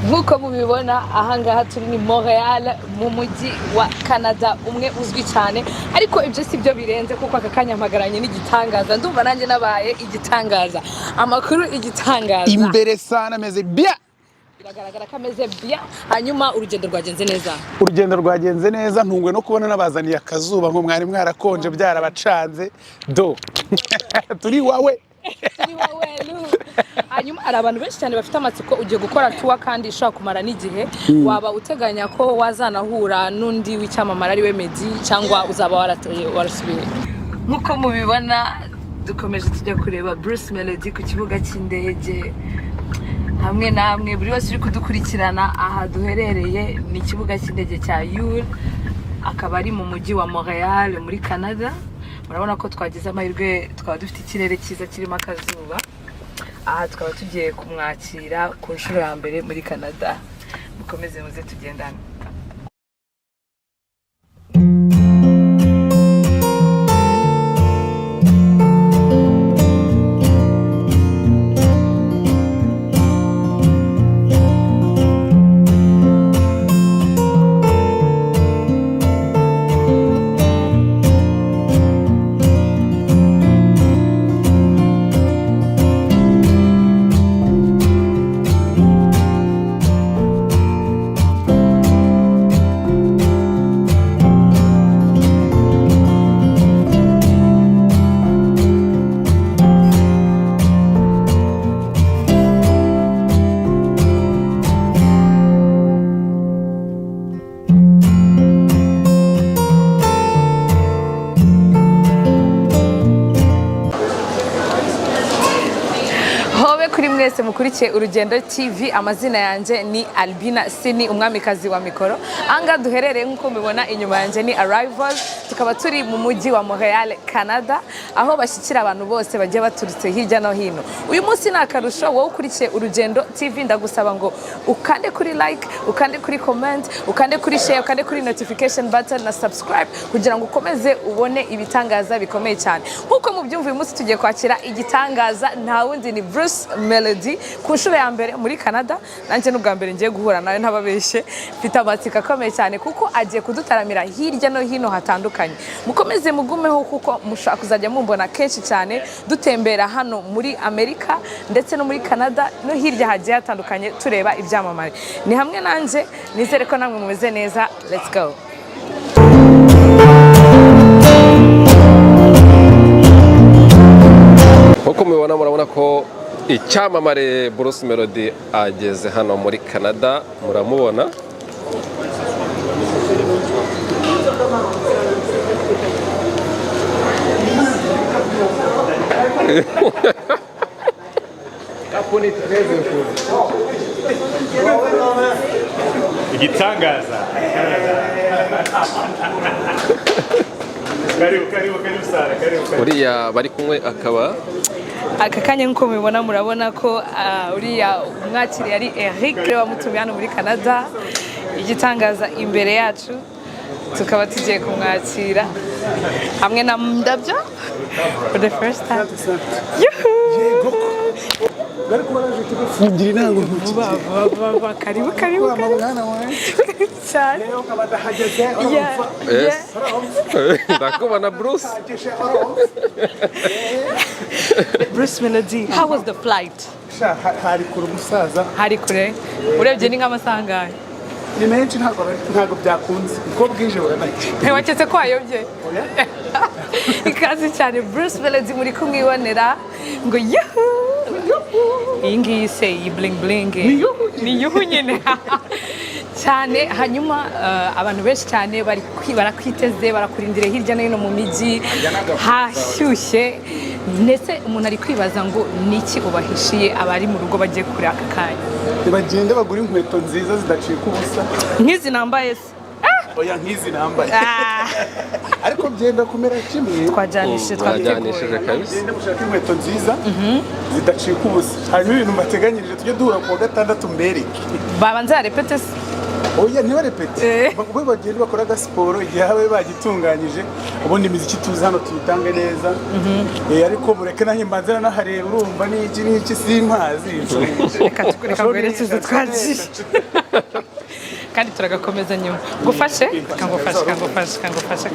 Nkuko mubibona ahangaha turi ni Montreal mu mujyi wa Canada umwe uzwi cyane ariko ibyo si byo birenze kuko aka kanya mpagaranye n'igitangaza ndumva nanjye nabaye igitangaza amakuru igitangaza imbere sana meze bien biragaragara ko ameze bien hanyuma urugendo rwagenze neza ntungwe no kubona nabazaniye akazuba ngo mwari mwarakonje byarabacanze do turi wawe hanyuma ari abantu benshi cyane bafite amatsiko ugiye gukora tuwa kandi ishaka kumara n'igihe waba uteganya ko wazanahura n'undi w'icyamamara ari we Meddy cyangwa uzaba warasubiye nkuko mubibona dukomeje tujya kureba Bruce Melody ku kibuga cy'indege hamwe namwe buri wese uri kudukurikirana aha duherereye ni ikibuga cy'indege cya Yule akaba ari mu mujyi wa Montreal muri Canada murabona ko twagize amahirwe twaba dufite ikirere cyiza kirimo akazuba aha twaba tugiye kumwakira ku nshuro ya mbere muri Canada mukomeze muze tugendane mwese mukurikiye Urugendo TV amazina yanjye ni Albina Sini umwamikazi wa mikoro anga duherereye nkuko mubibona inyuma yanjye ni Arrival tukaba turi mu mujyi wa Montreal Canada aho bashyikira abantu bose bagiye baturutse hirya no hino uyu munsi nakarusho wowe ukurikiye Urugendo TV ndagusaba ngo ukande kuri like ukande kuri comment ukande kuri share ukande kuri notification button na subscribe kugira ngo ukomeze ubone ibitangaza bikomeye cyane nkuko mubyumva uyu munsi tugiye kwakira igitangaza nta wundi ni Bruce Melody ku nshuro ya mbere muri Canada nanjye n'ubwa mbere ngiye guhura nawe ntababeshe mfite amatsiko akomeye cyane kuko agiye kudutaramira hirya no hino hatandukanye mukomeze mugumeho kuko mushaka kuzajya mumbona kenshi cyane dutembera hano muri Amerika ndetse no muri Canada no hirya hagiye hatandukanye tureba ibyamamare ni hamwe nanjye nizere ko namwe mumeze neza let's go Nkuko mubibona murabona ko icyamamare Bruce Melody ageze hano muri Canada muramubona igitangaza karibu sara uriya bari kumwe akaba aka kanya nkuko mubibona murabona ko uriya umwakiri yari Eric wamutumiye hano muri Canada igitangaza imbere yacu tukaba tugiye kumwakira hamwe na Ndabyo for the first time bari kubaraje tufungira intango baba karibu cyane ndakubona Bruce Bruce Melody how was the flight hari kure umusaza hari kure urebye ni nk'amasangahe ni menshi ntago byakunze uko bwije buranake waketse ko ayobye ikaze cyane Bruce Melody muri kumwibonera ngo yuhu iyi ngiyi se iyi bling bling ni yuhu nyine cyane hanyuma abantu benshi cyane barakwiteze barakurindire hirya no hino mu mijyi hashyushye ndetse umuntu ari kwibaza ngo niki ubahishiye abari mu rugo bagiye kuri aka kanya bagende bagura inkweto nziza zidacika ubusa nk'izi nambaye se oya nk'izi nambaye ariko byenda kumera kimwe twajyanishije kabisa byenda gushaka inkweto nziza zidacika ubusa hanyuma ibintu mbateganyirije tujye duhura ku wa gatandatu mbereke babanza repete se oya ntibarepete bo bagenda bakora agasiporo igihe habe bagitunganyije ubundi imiziki tuzi hano tuyitange neza ariko mureke nanjye mbanzira nahareba urumva n'iki simpazi reka ngwerekeze twagiye kandi turagakomeza nyuma gufashe kangufashe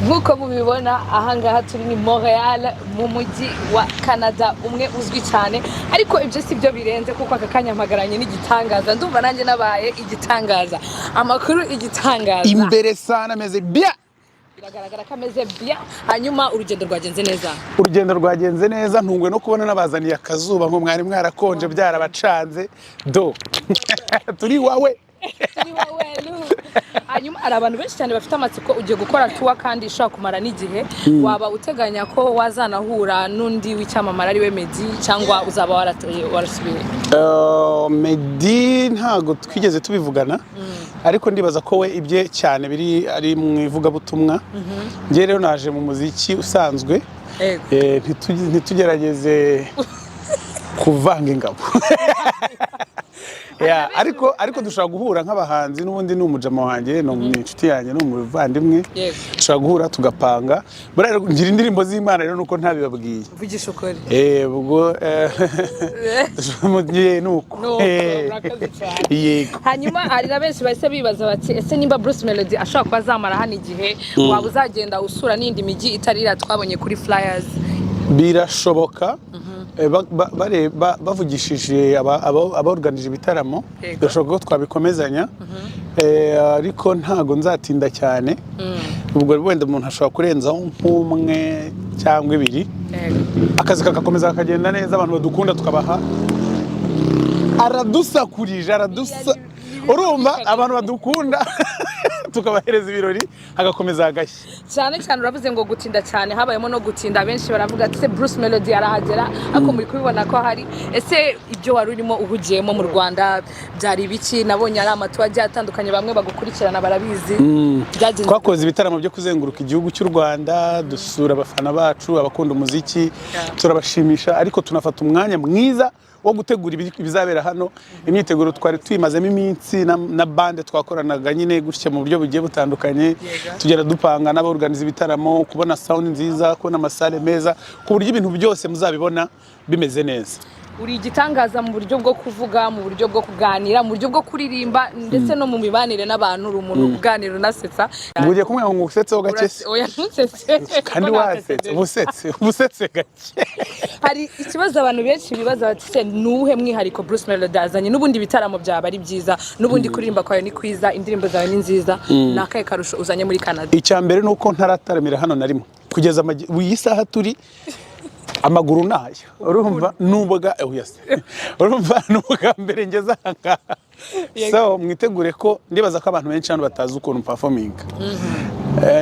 nk'uko mubibona ahangaha turi ni Montreal mu mujyi wa Canada umwe uzwi cyane ariko ibyo si byo birenze kuko aka kanya mpagaranye n'igitangaza ndumva nanjye nabaye igitangaza amakuru igitangaza imbere sana ameze bien biragaragara ko ameze bien hanyuma urugendo rwagenze neza ntungwe no kubona nabazaniye akazuba ngo mwari mwarakonje byarabacanze do turi wawe hanyuma hari abantu benshi cyane bafite amatsiko ugiye gukora tuwa kandi ishobora kumara n'igihe waba uteganya ko wazanahura n'undi w'icyamamare ari we Meddy cyangwa uzaba warasubiye Meddy ntago twigeze tubivugana ariko ndibaza ko we ibye cyane biri ari mu ivugabutumwa ngiye rero naje mu muziki usanzwe ntitugerageze kuvanga ingabo ariko dushobora guhura nk'abahanzi n'ubundi ni umujama wanjye ni inshuti yanjye ni umuvandimwe dushobora guhura tugapanga ngira indirimbo z'Imana rero nuko ntabibabwiye uvugisha ukuri ubwo nuko hanyuma hari na benshi bahise bibaza bati ese nimba Bruce Melody ashobora kuba azamara hano igihe waba uzagenda usura n'indi mijyi itari iriya twabonye kuri flyers birashoboka bavugishije abaorganije ibitaramo birashoboka ko twabikomezanya ariko ntago nzatinda cyane ubwo wenda umuntu ashobora kurenzaho nk'umwe cyangwa ibiri akazi kagakomeza kakagenda neza abantu badukunda tukabaha aradusakurije urumva abantu badukunda tukabahereza ibirori hagakomeza agashya cyane uravuze ngo gutinda cyane habayemo no gutinda benshi baravuga ati se Bruce Melody arahagera ariko muri kubibona ko hari ese ibyo wari urimo uhugiyemo mu Rwanda byari biki nabonye ari amatu agiye atandukanye bamwe bagukurikirana barabizi twakoze ibitaramo byo kuzenguruka igihugu cy'u Rwanda dusura abafana bacu abakunda umuziki turabashimisha ariko tunafata umwanya mwiza wo gutegura ibizabera hano imyiteguro twari tuyimazemo iminsi na bande twakoranaga nyine gutya mu buryo bugiye butandukanye tugera dupanga n'abaorganiza ibitaramo kubona sound nziza kubona amasale meza ku buryo ibintu byose muzabibona bimeze neza uri igitangaza mu buryo bwo kuvuga mu buryo bwo kuganira mu buryo bwo kuririmba ndetse no mu mibanire n'abantu uri umuntu uganira unasetsa ugiye kumwe ngo usetseho gake oya ntusetse kandi wasetse ubusetse gake hari ikibazo abantu benshi bibaza bati se nuhe mwihariko Bruce Melody azanye n'ubundi bitaramo byaba ari byiza n'ubundi kuririmba kwayo ni kwiza indirimbo zawe ni nziza nakaye karusho uzanye muri Canada icyambere nuko ntarataramira hano narimo kugeza iyi saha turi amaguru nayo urumva nubuga urumva nubuga mbere ngeza hanga so mwitegure ko ndibaza ko abantu benshi hano batazi ukuntu performing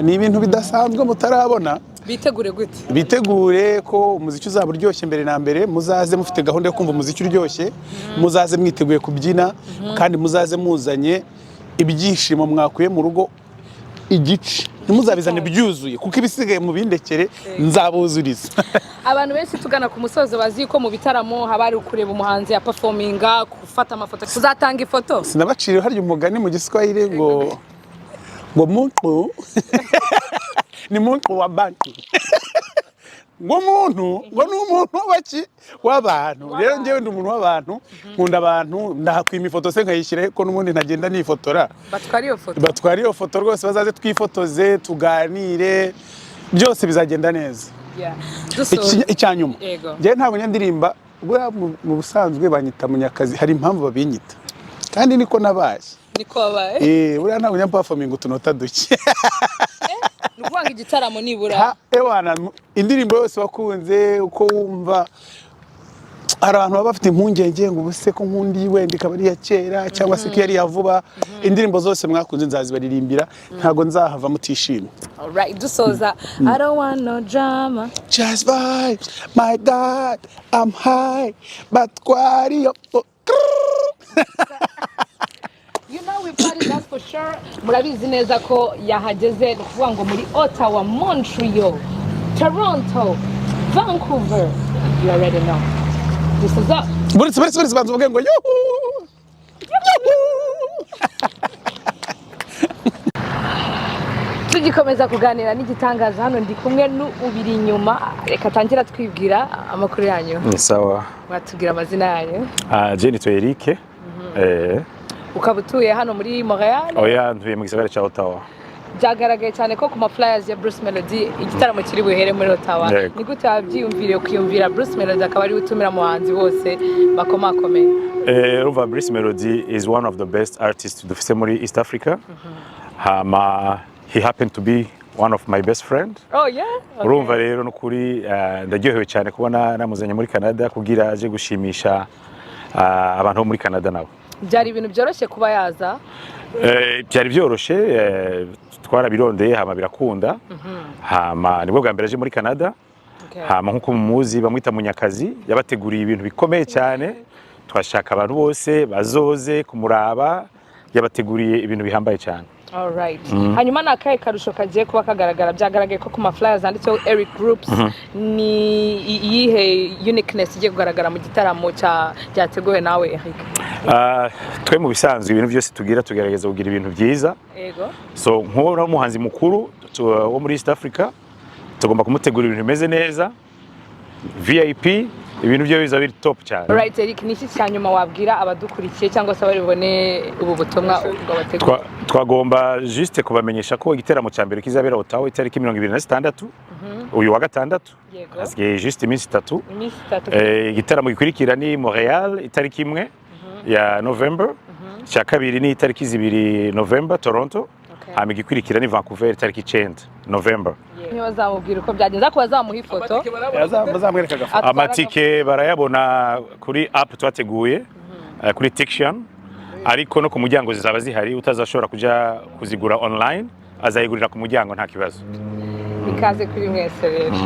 ni ibintu bidasanzwe mutarabona bitegure gute bitegure ko umuziki uzaba uryoshye mbere na mbere muzaze mufite gahunda yo kumva umuziki uryoshye muzaze mwiteguye kubyina kandi muzaze muzanye ibyishimo mwakuye mu rugo igice nimuzabizane byuzuye kuko ibisigaye mu bindekere nzabuzuriza abantu benshi tugana ku musozo bazi ko mu bitaramo haba ari kureba umuhanzi ya performinga gufata amafoto kuzatanga ifoto sinabaciriye harya umugani mu Giswahili ngo muntu ni muntu wa banki ngo n'umuntu w'abantu rero njyewe ndi umuntu w'abantu nkunda abantu ndahakwima ifoto se nkayishyira ko n'ubundi ntagenda nifotora batwara iyo foto rwose bazaze twifotoze tuganire byose bizagenda neza icyanyuma njyewe ntabwo nyandirimba mu busanzwe banyita Munyakazi hari impamvu babinyita kandi niko nabaye buriya ntabwo nyamperforming utunota duke nuvanga igitaramo nibura indirimbo yose wakunze uko wumva hari abantu baba bafite impungenge ngo ubuse ko nkundi wenda ikaba ari iya kera cyangwa se ko yari iya vuba indirimbo zose mwakunze nzazibaririmbira ntago nzahava mutishimye alright dusoza I don't want no drama just vibe my god I'm high but quariyo you know we party, that's for sure. Murabizi neza ko yahageze kuvuga ngo muri Ottawa, Montreal, Toronto, Vancouver. You already know. This is up. Buretse banza uvuge ngo yuhu. Tugikomeza kuganira n'igitangaza hano ndi kumwe n'ubiri inyuma, reka tangira twibwira amakuru yanyu. Ni sawa. Watubwira amazina yanyu? Je nitwa Eric. Ukaba utuye hano muri Montreal? Oya, ntuye mu gisagara cya Ottawa. Byagaragaye cyane ko ku ma flyers ya Bruce Melody igitaramo kiri buhere muri Ottawa. Ni gute wabyiyumviriye kwiyumvira Bruce Melody akaba ari utumira mu bahanzi bose bakomakomeye? Urumva Bruce Melody is one of the best artists dufise muri East Africa. He happened to be one of my best friend. Oh yeah? Okay. Urumva rero n'ukuri ndaryohewe cyane kubona namuzanye muri Canada kugira aje gushimisha abantu bo muri Canada nabo. Byari ibintu byoroshye kuba yaza? Byari byoroshye, twarabirondeye hama birakunda. Hama nibwo bwa mbere aje muri Canada. Hama nkuko mumuzi bamwita Munyakazi, yabateguriye ibintu bikomeye cyane. Twashaka abantu bose bazoze kumuraba, yabateguriye ibintu bihambaye cyane. All right. Hanyuma nakaye karusho kagiye kuba kagaragara, byagaragaye ko ku ma flyers handitseho Eric Groups. Ni iyihe uniqueness igiye kugaragara mu gitaramo cyateguwe nawe Eric? Twe mu bisanzwe ibintu byose tugerageza kugira ibintu byiza. Yego. So nk'uwo muhanzi mukuru wo muri East Africa tugomba kumutegura ibintu bimeze neza, VIP, ibintu byo biza biri top cyane. Right, Eric, ni iki cyanyuma wabwira abadukurikiye cyangwa se bari bubone ubu butumwa bwabategura? Twagomba juste kubamenyesha ko igiteramo cya mbere kizabera Ottawa itariki 26 uyu wa gatandatu. Asigaye juste iminsi 3. Igiteramo gikurikira ni Montreal itariki 1 ya November. Cya kabiri ni itariki 2 November Toronto. Hama igikurikira ni Vancouver itariki 9 November. Niba zamubwira uko byagenze ko bazamuha ifoto. Bazamwereka agafoto. Amatike barayabona kuri app twateguye kuri Tiction, ariko no ku muryango zizaba zihari, utazashobora kuja kuzigura online azayigurira ku muryango nta kibazo. Ikaze kuri mwese rero.